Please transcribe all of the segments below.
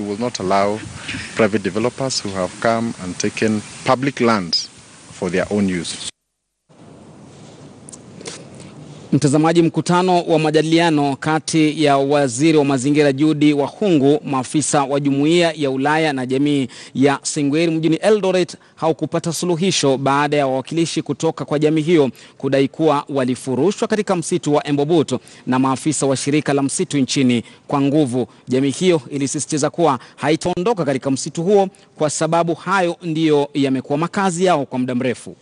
we will not allow private developers who have come and taken public lands for their own use. Mtazamaji, mkutano wa majadiliano kati ya waziri wa mazingira Judy Wahungu, maafisa wa Jumuiya ya Ulaya na jamii ya Sengweri mjini Eldoret haukupata suluhisho baada ya wawakilishi kutoka kwa jamii hiyo kudai kuwa walifurushwa katika msitu wa Embobut na maafisa wa shirika la msitu nchini kwa nguvu. Jamii hiyo ilisisitiza kuwa haitaondoka katika msitu huo kwa sababu hayo ndiyo yamekuwa makazi yao kwa muda mrefu.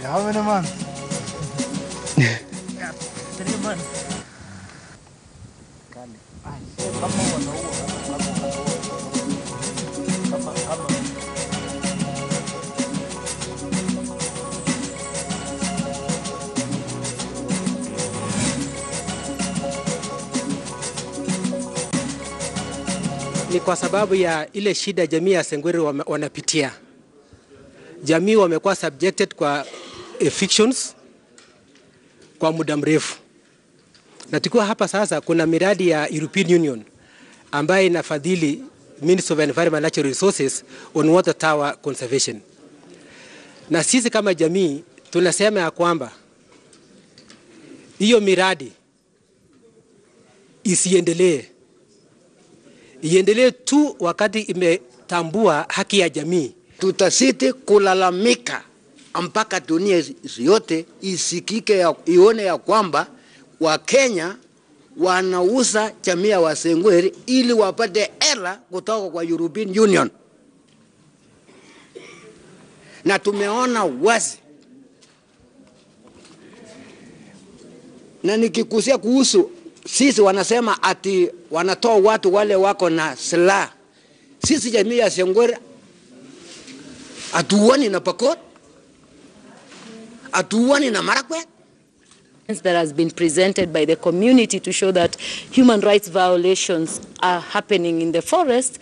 How many months? 3 months. Ni kwa sababu ya ile shida jamii ya Sengweri wanapitia. Jamii wamekuwa subjected kwa evictions kwa muda mrefu. Na tukiwa hapa sasa, kuna miradi ya European Union ambayo inafadhili Ministry of Environment and Natural Resources on water tower conservation. Na sisi kama jamii tunasema ya kwamba hiyo miradi isiendelee. Iendelee tu wakati imetambua haki ya jamii. Tutasiti kulalamika mpaka dunia yote isikike ione ya kwamba Wakenya wanauza jamii ya Wasengweri ili wapate hela kutoka kwa European Union. Na tumeona wazi. Na nikikusia kuhusu sisi wanasema ati wanatoa watu wale wako na silaha. Sisi jamii ya Sengweri atuwani na Pokot, atuwani na Marakwet. That has been presented by the community to show that human rights violations are happening in the forest,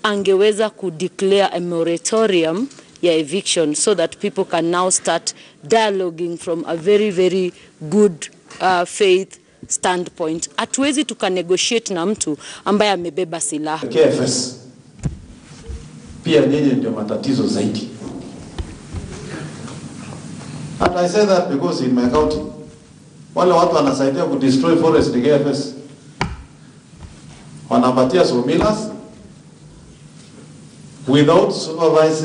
angeweza declare a moratorium ya eviction so that people can now start dialoguing from a very, very good faith standpoint. Hatuwezi tukanegotiate na mtu ambaye amebeba silaha. KFS pia nyinyi ndio matatizo zaidi. And I say that because in my county wale watu wanasaidia ku destroy forest ni KFS. Wanapatia sawmills without supervising